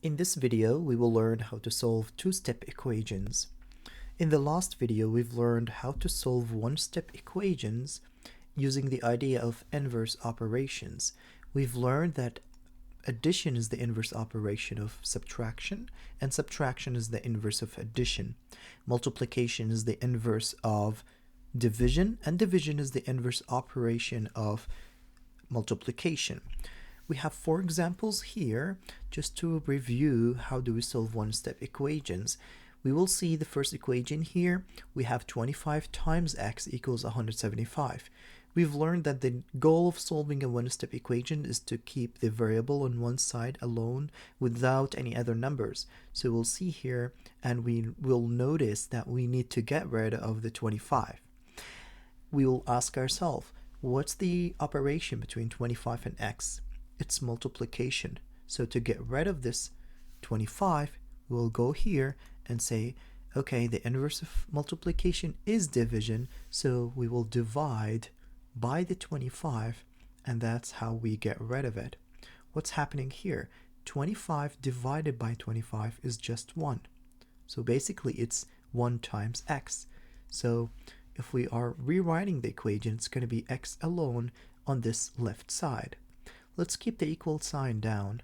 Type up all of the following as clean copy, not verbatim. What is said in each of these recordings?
In this video, we will learn how to solve two-step equations. In the last video, we've learned how to solve one-step equations using the idea of inverse operations. We've learned that addition is the inverse operation of subtraction, and subtraction is the inverse of addition. Multiplication is the inverse of division, and division is the inverse operation of multiplication. We have 4 examples here. Just to review, how do we solve one-step equations? We will see the first equation here. We have 25 times x equals 175. We've learned that the goal of solving a one-step equation is to keep the variable on one side alone without any other numbers. So we'll see here, and we will notice that we need to get rid of the 25. We will ask ourselves, what's the operation between 25 and x? It's multiplication. So to get rid of this 25, we'll go here and say, okay, the inverse of multiplication is division, so we will divide by the 25, and that's how we get rid of it. What's happening here? 25 divided by 25 is just 1. So basically it's 1 times x. So if we are rewriting the equation, it's going to be x alone on this left side. Let's keep the equal sign down,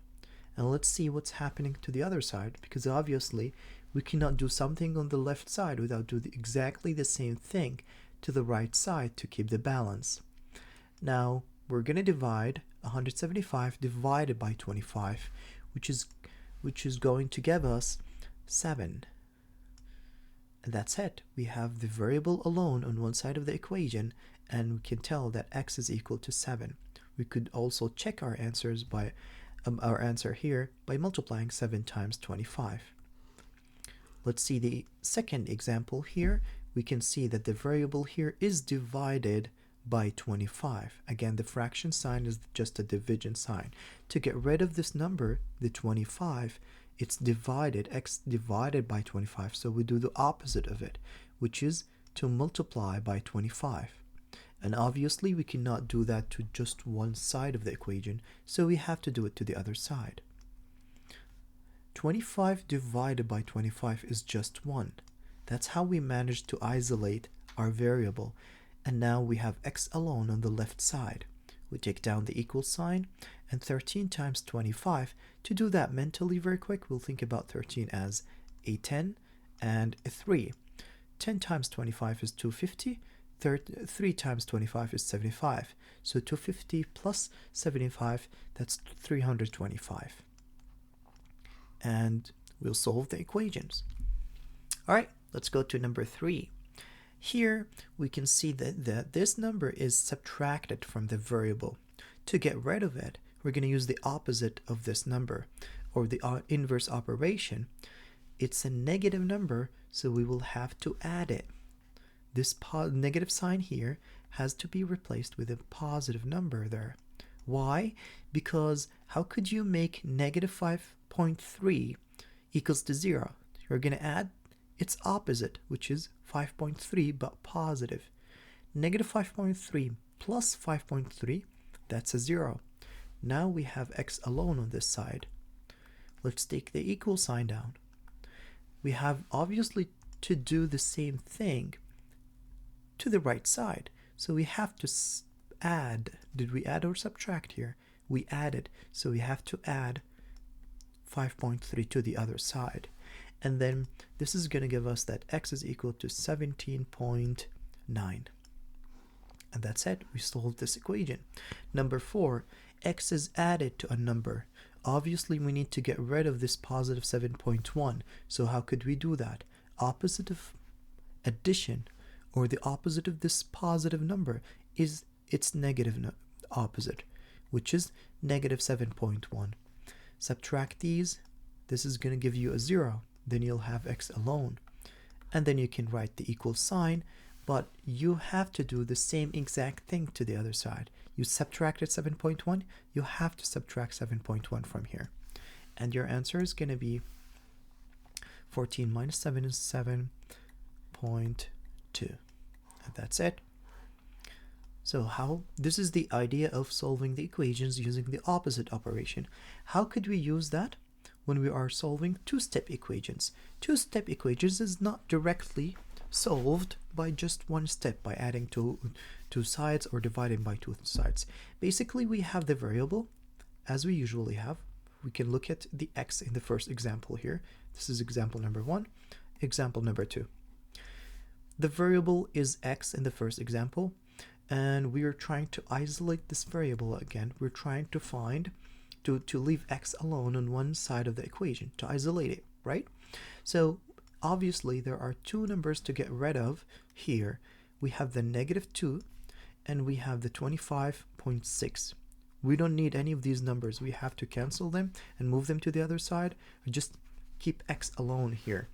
and let's see what's happening to the other side, because obviously we cannot do something on the left side without doing exactly the same thing to the right side to keep the balance. Now we're going to divide 175 divided by 25, which is going to give us 7. And that's it. We have the variable alone on one side of the equation, and we can tell that x is equal to 7. We could also check our answers by our answer here by multiplying 7 times 25. Let's see the second example here. We can see that the variable here is divided by 25. Again, the fraction sign is just a division sign. To get rid of this number, the 25, it's divided, x divided by 25. So we do the opposite of it, which is to multiply by 25. And obviously we cannot do that to just one side of the equation, so we have to do it to the other side. 25 divided by 25 is just 1. That's how we managed to isolate our variable. And now we have x alone on the left side. We take down the equal sign, and 13 times 25. To do that mentally very quick, we'll think about 13 as a 10 and a 3. 10 times 25 is 250. 3 times 25 is 75. So 250 plus 75, that's 325. And we'll solve the equations. All right, let's go to number 3. Here we can see that this number is subtracted from the variable. To get rid of it, we're going to use the opposite of this number, or the inverse operation. It's a negative number, so we will have to add it. This negative sign here has to be replaced with a positive number there. Why? Because how could you make negative 5.3 equals to 0? You're going to add its opposite, which is 5.3 but positive. Negative 5.3 plus 5.3, that's a 0. Now we have x alone on this side. Let's take the equal sign down. We have obviously to do the same thing to the right side. So we have to add. Did we add or subtract here? We added. So we have to add 5.3 to the other side. And then this is going to give us that x is equal to 17.9. And that's it. We solved this equation. Number 4, x is added to a number. Obviously, we need to get rid of this positive 7.1. So how could we do that? Opposite of addition, or the opposite of this positive number, is its negative opposite, which is negative 7.1. Subtract these. This is going to give you a 0. Then you'll have x alone. And then you can write the equal sign, but you have to do the same exact thing to the other side. You subtracted 7.1, you have to subtract 7.1 from here. And your answer is going to be 14 minus 7 is 7.2. And that's it. So this is the idea of solving the equations using the opposite operation. How could we use that? when we are solving two-step equations. Two-step equations is not directly solved by just one step, by adding two sides or dividing by two sides. Basically, we have the variable, as we usually have. We can look at the x in the first example here. This is example number 1, example number 2. The variable is x in the first example, and we are trying to isolate this variable again. We're trying to find, to leave x alone on one side of the equation, to isolate it, right? So obviously there are two numbers to get rid of here. We have the -2 and we have the 25.6. We don't need any of these numbers. We have to cancel them and move them to the other side, or just keep x alone here.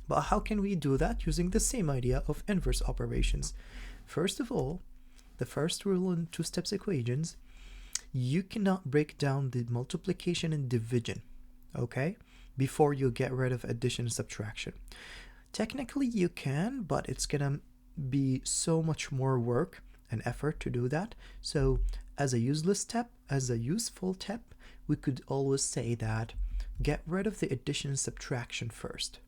But how can we do that? Using the same idea of inverse operations. First of all, the first rule in two-steps equations, you cannot break down the multiplication and division, okay, before you get rid of addition and subtraction. Technically you can, but it's gonna be so much more work and effort to do that. So as a useless step, as a useful step, we could always say that get rid of the addition and subtraction first.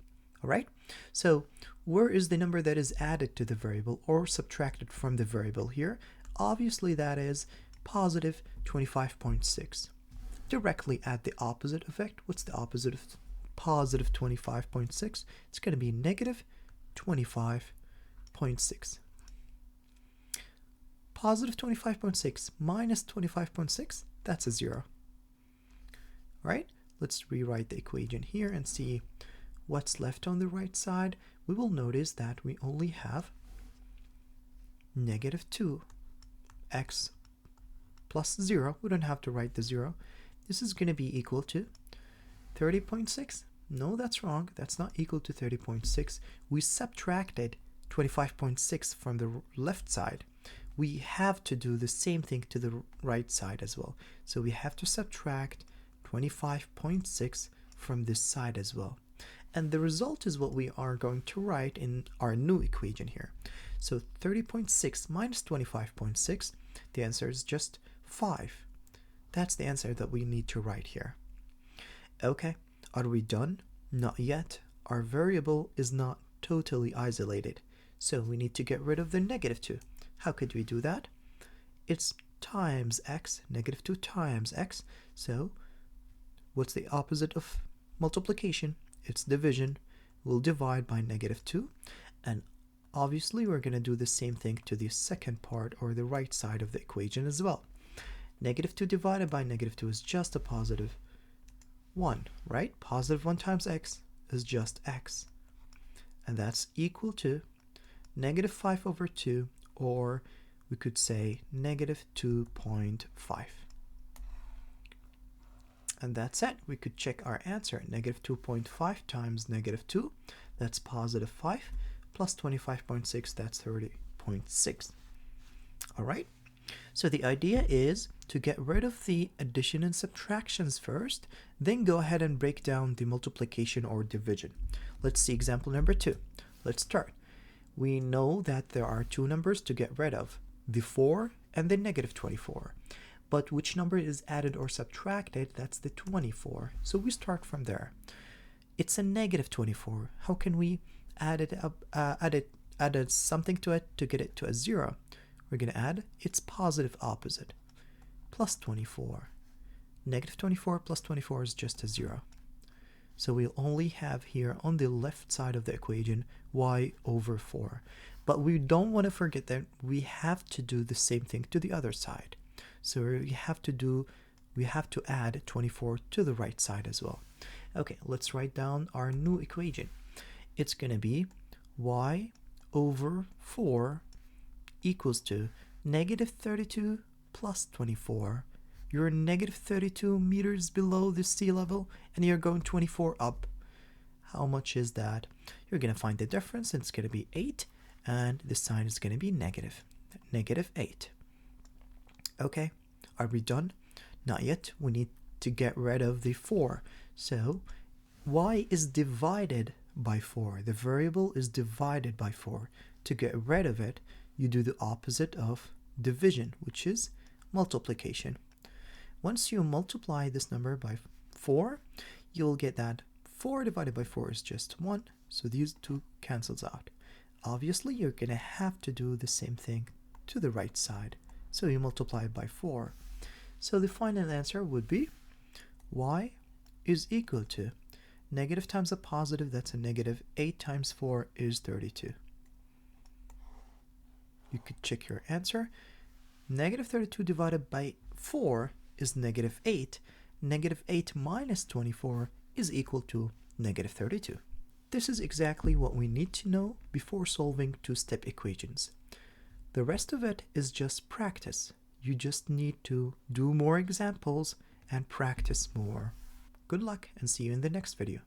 All right, so where is the number that is added to the variable or subtracted from the variable here? Obviously that is positive 25.6. Directly add the opposite effect. What's the opposite of positive 25.6? It's going to be negative 25.6. Positive 25.6 minus 25.6, that's a 0. Right? Let's rewrite the equation here and see what's left on the right side. We will notice that we only have -2x plus 0. We don't have to write the 0. This is going to be equal to 30.6. No, that's wrong. That's not equal to 30.6. We subtracted 25.6 from the left side. We have to do the same thing to the right side as well. So we have to subtract 25.6 from this side as well. And the result is what we are going to write in our new equation here. So 30.6 minus 25.6, the answer is just 5. That's the answer that we need to write here. Okay, are we done? Not yet. Our variable is not totally isolated, so we need to get rid of the -2. How could we do that? It's times x, -2 times x. So what's the opposite of multiplication? It's division. We'll divide by -2, and obviously we're going to do the same thing to the second part, or the right side of the equation as well. -2 divided by -2 is just a positive 1, right? Positive 1 times x is just x, and that's equal to -5/2, or we could say -2.5. And that's it. We could check our answer. -2.5 times -2, that's positive 5, plus 25.6, that's 30.6. All right. So the idea is to get rid of the addition and subtractions first, then go ahead and break down the multiplication or division. Let's see example number 2. Let's start. We know that there are two numbers to get rid of, the 4 and the -24. But which number is added or subtracted? That's the 24. So we start from there. It's a -24. How can we add something to it to get it to a 0? We're going to add its positive opposite, plus 24. -24 plus 24 is just a 0. So we'll only have here on the left side of the equation y/4. But we don't want to forget that we have to do the same thing to the other side. So we have to add 24 to the right side as well. Okay, let's write down our new equation. It's going to be y/4 equals to -32 plus 24. You're -32 meters below the sea level and you're going 24 up. How much is that? You're going to find the difference, and it's going to be 8, and the sign is going to be -8. Okay, are we done? Not yet. We need to get rid of the 4. So y is divided by 4. The variable is divided by 4. To get rid of it, you do the opposite of division, which is multiplication. Once you multiply this number by 4, you'll get that 4 divided by 4 is just 1, so these two cancels out. Obviously, you're going to have to do the same thing to the right side, so you multiply by 4. So the final answer would be y is equal to negative times a positive, that's a negative, 8 times 4 is 32. You could check your answer. Negative 32 divided by 4 is negative 8. Negative 8 minus 24 is equal to negative 32. This is exactly what we need to know before solving two-step equations. The rest of it is just practice. You just need to do more examples and practice more. Good luck and see you in the next video.